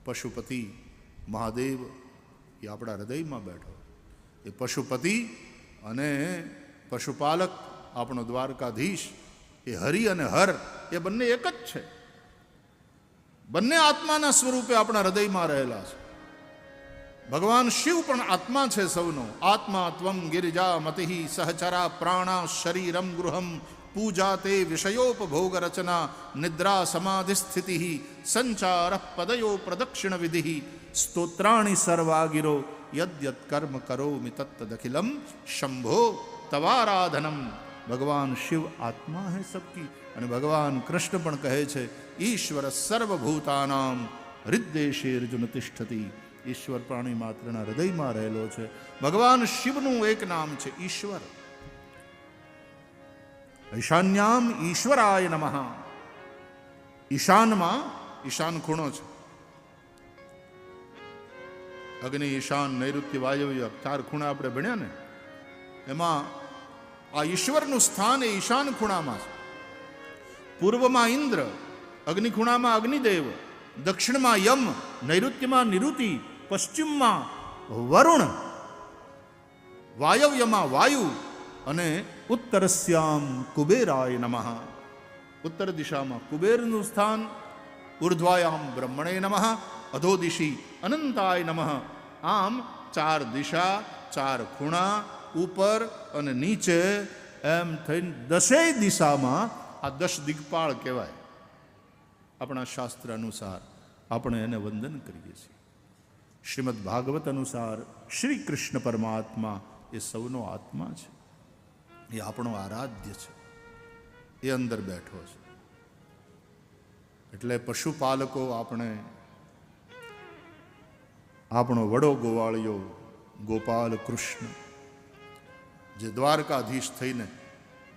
પશુપતિ મહાદેવ એ આપણા હૃદયમાં બેઠો. એ પશુપતિ અને પશુપાલક આપણો દ્વારકાધીશ એ હરિ અને હર એ બંને એક જ છે. બંને આત્માના સ્વરૂપે આપણા હૃદયમાં રહેલા છે. ભગવાન શિવ પણ આત્મા છે સૌનો. આત્મા ત્વમ ગિરિજા મતિ સહચરા પ્રાણા શરીરમ ગૃહમ પૂજા તે વિષયોપભોગ રચના નિદ્રા સમાધિ સ્થિતિ સંચાર પદયો પ્રદક્ષિણ વિધિ સ્તોત્રાણી સર્વાગિરો યદ્યત કર્મ કરોમિ તત્તદખિલમ શંભો તવારાધનમ. ભગવાન શિવ આત્મા હૈ સબકી. અને ભગવાન કૃષ્ણ પણ કહે છે ઈશ્વર સર્વભૂતાનામ હૃદ્દેશે અર્જુન તિષ્ઠતિ. ઈશ્વર પ્રાણી માત્રના હૃદયમાં રહેલો છે. ભગવાન શિવનું એક નામ છે ઈશ્વર. ઈશાન્યામ ઈશ્વરાય નમઃ. ઈશાનમાં ઈશાન ખૂણો છે. અગ્નિ ઈશાન નૈઋત્ય વાયવ્ય 4 ખૂણા આપણે ભણ્યા ને, એમાં આ ઈશ્વરનું સ્થાન એ ઈશાન ખૂણામાં છે. પૂર્વમાં ઇન્દ્ર, અગ્નિ ખૂણામાં અગ્નિદેવ, દક્ષિણમાં યમ, નૈઋત્યમાં નિરુતિ, પશ્ચિમમાં વરુણ, વાયવ્યમાં વાયુ અને ઉત્તરસ્યામ કુબેરાય નમઃ. ઉત્તર દિશામાં કુબેરનું સ્થાન. ઉર્ધ્વાયામ બ્રહ્મણે નમઃ. અધોદિશી અનંતાય નમઃ. આમ 4 દિશા, 4 ખૂણા, ઉપર અને નીચે, એમ થઈને 10 દિશામાં આ 10 દિગ્પાળ કહેવાય. આપણા શાસ્ત્ર અનુસાર આપણે એને વંદન કરીએ છીએ. શ્રીમદ ભાગવત અનુસાર શ્રી કૃષ્ણ પરમાત્મા એ સૌનો આત્મા છે. એ આપણો આરાધ્ય છે. એ અંદર બેઠો છે. એટલે પશુપાલકો આપણે, આપણો વડો ગોવાળિયો ગોપાલ કૃષ્ણ જે દ્વારકાધીશ થઈને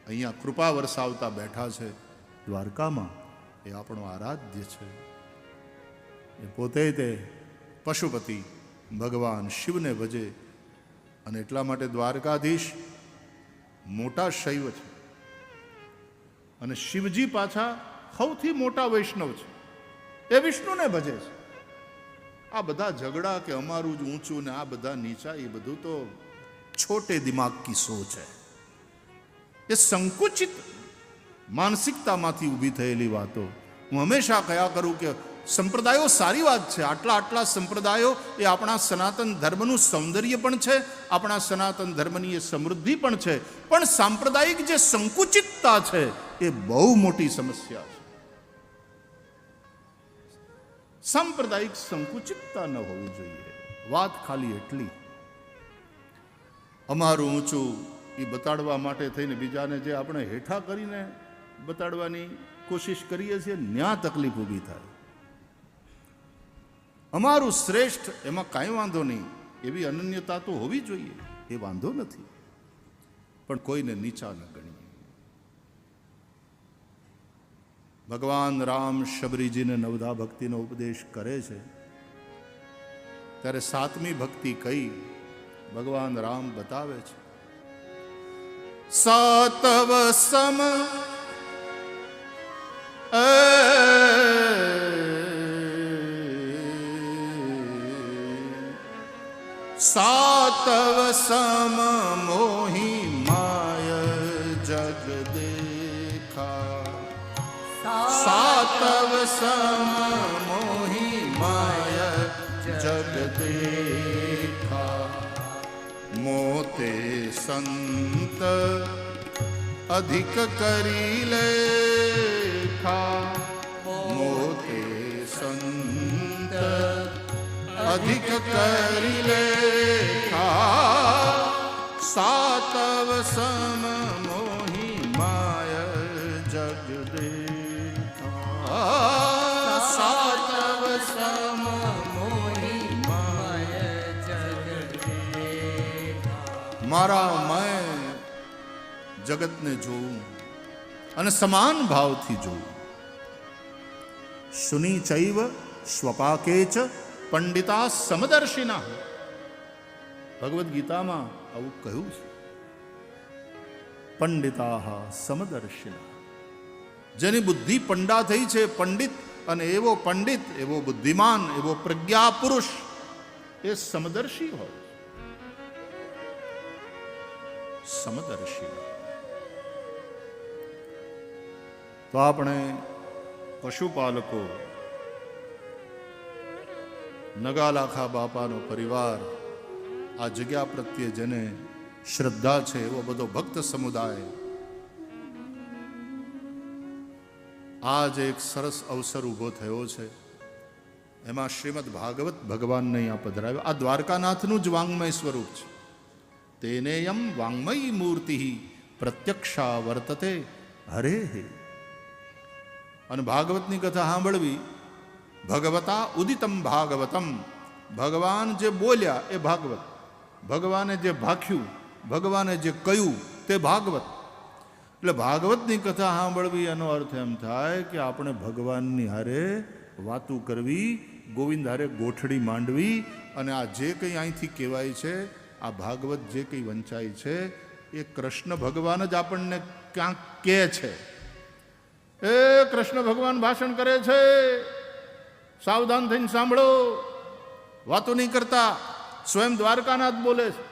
અહીંયા કૃપા વરસાવતા બેઠા છે દ્વારકામાં, એ આપણો આરાધ્ય છે. એ પોતે તે પશુપતિ ભગવાન શિવને ભજે. અને એટલા માટે દ્વારકાધીશ મોટા શૈવ છે અને શિવજી પાછા સૌથી મોટા વૈષ્ણવ છે. એ વિષ્ણુને ભજે છે. આ બધા ઝઘડા કે અમારું જ ઊંચું ને આ બધા નીચા, એ બધું તો છોટે દિમાગ કી સોચ है. એ સંકુચિત માનસિકતામાંથી ઊભી થયેલી વાતો. હું હંમેશા કહ્યા કરું કે સંપ્રદાયો સારી વાત છે. આટલા સંપ્રદાયો એ આપણા સનાતન ધર્મનું સૌંદર્ય પણ છે, આપણા સનાતન ધર્મની એ સમૃદ્ધિ પણ છે. પણ સાંપ્રદાયિક જે સંકુચિતતા છે એ બહુ મોટી સમસ્યા છે. સાંપ્રદાયિક સંકુચિતતા ન હોવી જોઈએ. વાત ખાલી એટલી, અમારું ઊંચું એ બતાડવા માટે થઈને બીજાને જે આપણે હેઠા કરીને બતાડવાની કોશિશ કરીએ છીએ, ન્યા તકલીફ ઊભી થાય. અમારું શ્રેષ્ઠ, એમાં કાંઈ વાંધો નહીં, એવી અનન્યતા તો હોવી જોઈએ, એ વાંધો નથી. પણ કોઈને નીચા ન ગણીએ. ભગવાન રામ શબરીજીને નવધા ભક્તિનો ઉપદેશ કરે છે ત્યારે 7મી ભક્તિ કઈ ભગવાન રામ બતાવે છે. સાતવ સમ સાતવ સમ મોહી માય જગ દેખા. સાતવ સમ મોહી માય જગ દેખા. મોતે સંત અધિક કરી લેખા. મોતે સંત અધિક કરી લેખા. સાતવ સમ મોહી માય જગ દેખા. સાતવ સમ મોહી માય જગ દેખા. મારા મેં જગતને જોઉં અને સમાન ભાવથી જોઉં. સુની ચૈવ સ્વપાકે ચ પંડિતા સમદર્શિના. ભગવદ્ ગીતામાં આવું કહ્યું છે. પંડિતા સમદર્શિના. જેની બુદ્ધિ પંડા થઈ છે, પંડિત અને એવો પંડિત, એવો બુદ્ધિમાન, એવો પ્રજ્ઞા પુરુષ એ સમદર્શી હોય. સમદર્શી. તો આપણે પશુપાલકો, નગાલાખા બાપાનો પરિવાર, આ જગ્યા પ્રત્યે જેને શ્રદ્ધા છે એવો બધો ભક્ત સમુદાય, આજ એક સરસ અવસર ઊભો થયો છે. એમાં શ્રીમદ ભાગવત ભગવાનને અહીંયા પધરાવ્યો. આ દ્વારકાનાથનું જ વાંગમય સ્વરૂપ છે. તેનેયમ વાંગમયી મૂર્તિ પ્રત્યક્ષા વર્તતે હરે. અને ભાગવતની કથા સાંભળવી, ભગવતા ઉદિતમ ભાગવતમ, ભગવાન જે બોલ્યા એ ભાગવત, ભગવાને જે ભાખ્યું, ભગવાને જે કહ્યું તે ભાગવત. એટલે ભાગવતની કથા સાંભળવી એનો અર્થ એમ થાય કે આપણે ભગવાનની હારે વાતું કરવી, ગોવિંદ હારે ગોઠડી માંડવી. અને આ જે કંઈ અહીંથી કહેવાય છે, આ ભાગવત જે કંઈ વંચાય છે, એ કૃષ્ણ ભગવાન જ આપણને ક્યાંક કહે છે. એ કૃષ્ણ ભગવાન ભાષણ કરે છે, સાવધાન થઈને સાંભળો, વાતો નહીં કરતા. સ્વયં દ્વારકાનાથ બોલે છે.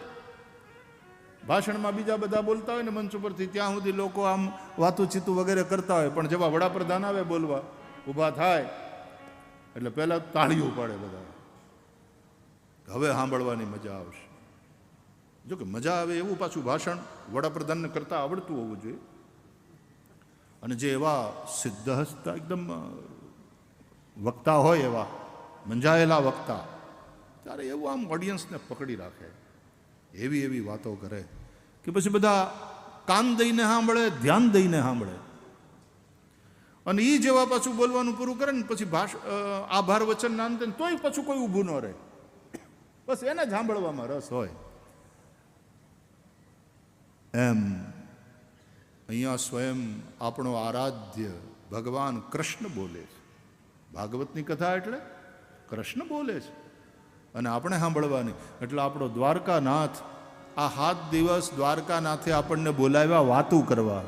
ભાષણમાં બીજા બધા બોલતા હોય ને મંચ ઉપરથી, ત્યાં સુધી લોકો આમ વાતું ચીતું વગેરે કરતા હોય, પણ જેવા વડાપ્રધાન આવે બોલવા, ઊભા થાય એટલે પહેલા તાળીઓ પાડે બધા. હવે સાંભળવાની મજા આવશે. જો કે મજા આવે એવું પાછું ભાષણ વડાપ્રધાનને કરતા આવડતું હોવું જોઈએ. અને જે એવા સિદ્ધહસ્ત એકદમ વક્તા હોય, એવા મંજાયેલા વક્તા, ત્યારે એવું આમ ઓડિયન્સને પકડી રાખે, એવી એવી વાતો કરે કે પછી બધા કાન દઈને સાંભળે, ધ્યાન દઈને સાંભળે. અને એ જેવા પાછું બોલવાનું પૂરું કરે ને પછી આભાર વચન ના અંતે તોય પાછું કોઈ ઊભું ન રહે, બસ એને જ સાંભળવામાં રસ હોય. એમ અહીંયા સ્વયં આપણો આરાધ્ય ભગવાન કૃષ્ણ બોલે છે. ભાગવતની કથા એટલે કૃષ્ણ બોલે છે અને આપણે સાંભળવાની. એટલે આપણો દ્વારકાનાથ, આ 7 દિવસ દ્વારકાનાથે આપણને બોલાવ્યા વાતું કરવા,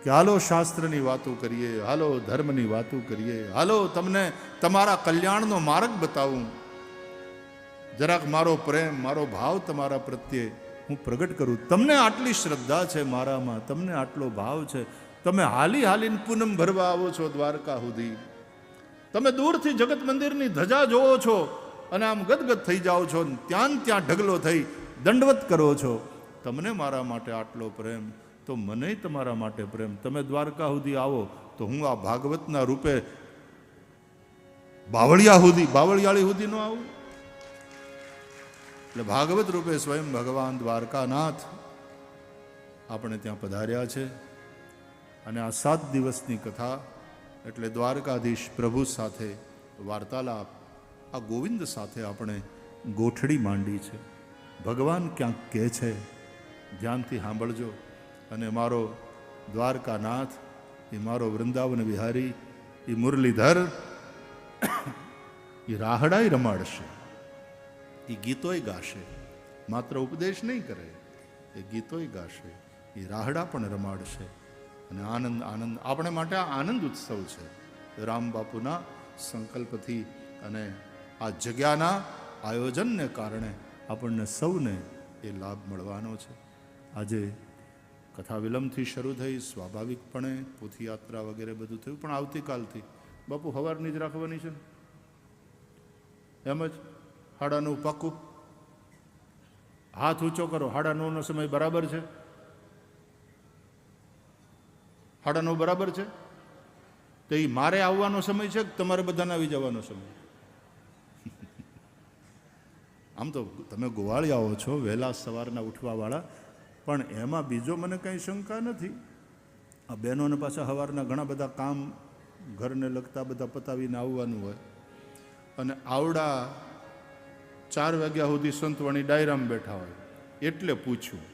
કે હાલો શાસ્ત્રની વાતો કરીએ, હાલો ધર્મની વાતો કરીએ, હાલો તમને તમારા કલ્યાણનો માર્ગ બતાવું, જરાક મારો પ્રેમ, મારો ભાવ તમારા પ્રત્યે હું પ્રગટ કરું. તમને આટલી શ્રદ્ધા છે મારામાં, તમને આટલો ભાવ છે, તમે હાલી હાલીને પૂનમ ભરવા આવો છો દ્વારકા સુધી, તમે દૂરથી જગત મંદિરની ધજા જોવો છો અને આમ ગદગદ થઈ જાઓ છો, ત્યાં ઢગલો થઈ દંડવત કરો છો. તમને મારા માટે આટલો પ્રેમ, તો મને તમારા માટે પ્રેમ. તમે દ્વારકા સુધી આવો તો હું આ ભાગવતના રૂપે બાવળિયાળી સુધી ન આવું. એટલે ભાગવત રૂપે સ્વયં ભગવાન દ્વારકાનાથ આપણે ત્યાં પધાર્યા છે. અને આ 7 દિવસની કથા એટલે દ્વારકાધીશ પ્રભુ સાથે વાર્તાલાપ, આ ગોવિંદ સાથે આપણે ગોઠડી માંડી છે. ભગવાન ક્યાંક કહે છે, ધ્યાનથી સાંભળજો. અને મારો દ્વારકાનાથ, એ મારો વૃંદાવન વિહારી, એ મુરલીધર, એ રાહડાય રમાડશે, એ ગીતોય ગાશે. માત્ર ઉપદેશ નહીં કરે, એ ગીતોય ગાશે, એ રાહડા પણ રમાડશે. અને આનંદ આનંદ આપણે માટે આ આનંદ ઉત્સવ છે. રામ બાપુના સંકલ્પથી અને આ જગ્યાના આયોજનને કારણે આપણને સૌને એ લાભ મળવાનો છે. આજે કથા વિલંબથી શરૂ થઈ, સ્વાભાવિકપણે પોથીયાત્રા વગેરે બધું થયું, પણ આવતીકાલથી બાપુ સવારની જ રાખવાની છે, એમ જ 9:30 પાક્કું. હાથ ઊંચો કરો. 9:30નો સમય બરાબર છે? 9:30 બરાબર છે? તો એ મારે આવવાનો સમય છે કે તમારે બધાને આવી જવાનો સમય? આમ તો તમે ગોવાળિયાઓ છો, વહેલા સવારના ઉઠવાવાળા, પણ એમાં બીજો મને કંઈ શંકા નથી. આ બહેનોને પાછા સવારના ઘણા બધા કામ ઘરને લગતા બધા પતાવીને આવવાનું હોય, અને આવડા 4 વાગ્યા સુધી સંતવાણી ડાયરામાં બેઠા હોય, એટલે પૂછ્યું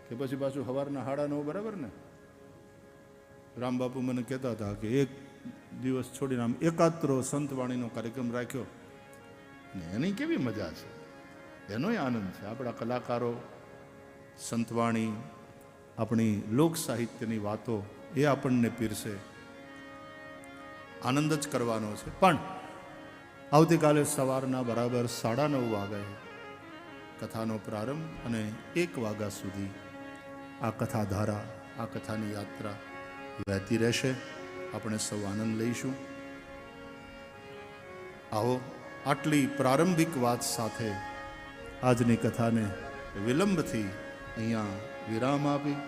કે પછી પાછું સવારના 9:30 બરાબર ને? રામબાપુ મને કહેતા હતા કે એક દિવસ છોડીને આમ એકાત્રો સંતવાણીનો કાર્યક્રમ રાખ્યો ને એની કેવી મજા છે, એનોય આનંદ છે. આપણા કલાકારો સંતવાણી, આપણી લોક સાહિત્યની વાતો એ આપણને પીરસે. આનંદ જ કરવાનો છે. પણ આવતીકાલે સવારના બરાબર 9:30 વાગે કથાનો પ્રારંભ અને 1 વાગ્યા સુધી આ કથાધારા, આ કથાની યાત્રા વહેતી રહેશે. આપણે સૌ આનંદ લઈશું. આવો આટલી પ્રારંભિક વાત સાથે આજની કથાને વિલંબથી અહીંયા વિરામ આપી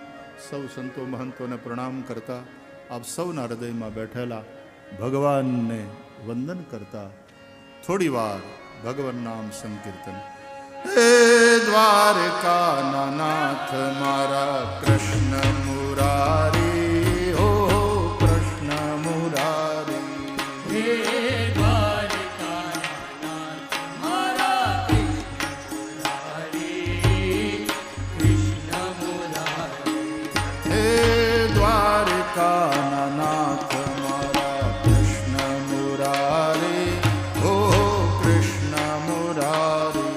સૌ સંતો મહંતોને પ્રણામ કરતા, આપ સૌના હૃદયમાં બેઠેલા ભગવાનને વંદન કરતા થોડી વાર ભગવાન નામ સંકીર્તન. હે દ્વારકાના નાથ મારા કૃષ્ણ મુરારી, હો કૃષ્ણ મુરારી. હે દ્વારકાના નાથ મારા કૃષ્ણ મુરારી, હો કૃષ્ણ મુરારી.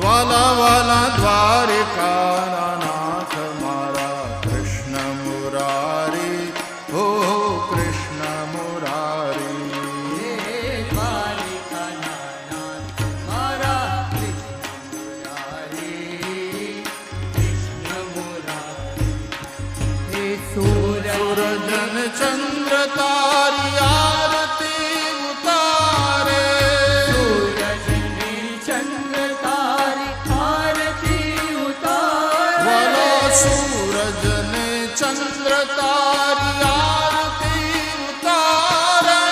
વાલા વાલા દ્વારકાના નાથ મારા કૃષ્ણ મુરારી, હો કૃષ્ણ મુરારી. સૂરજન ચંદ્ર તારી આરતી ઉતારે, સૂરજની ચંદ્ર તારી આરતી ઉતારે. વાલો સૂરજને ચંદ્ર તારી આરતી ઉતારે,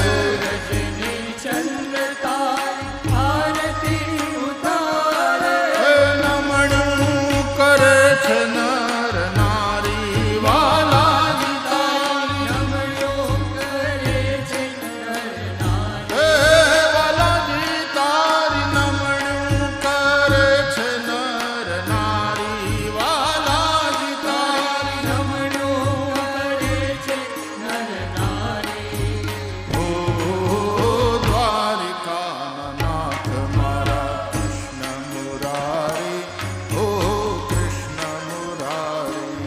સૂરજની ચંદ્ર તારી આરતી ઉતારે. નમણું કરે છે નર નારી, વાલાજી તારી નમણું કરે છે નર નારી. વાલાજી તારી નમણું કરે છે નર નારી, વાલાજી તારી નમણું કરે છે નર નારી. ઓ દ્વારિકાના નાથ મારા કૃષ્ણ મુરારી, ઓ કૃષ્ણ મુરારી.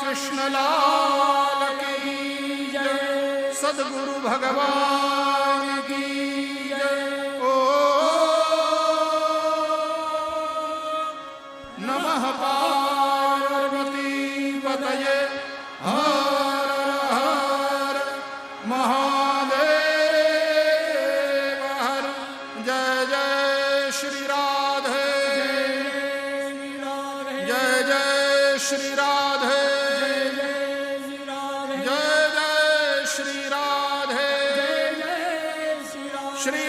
कृष्णलाल की जय, सद्गुरु भगवान की जय। ओ नमः पार्वती पतये हर हर महादेव हर। जय जय श्री राधे, जय जय श्री राधे, जय जय श्री राधे, श्री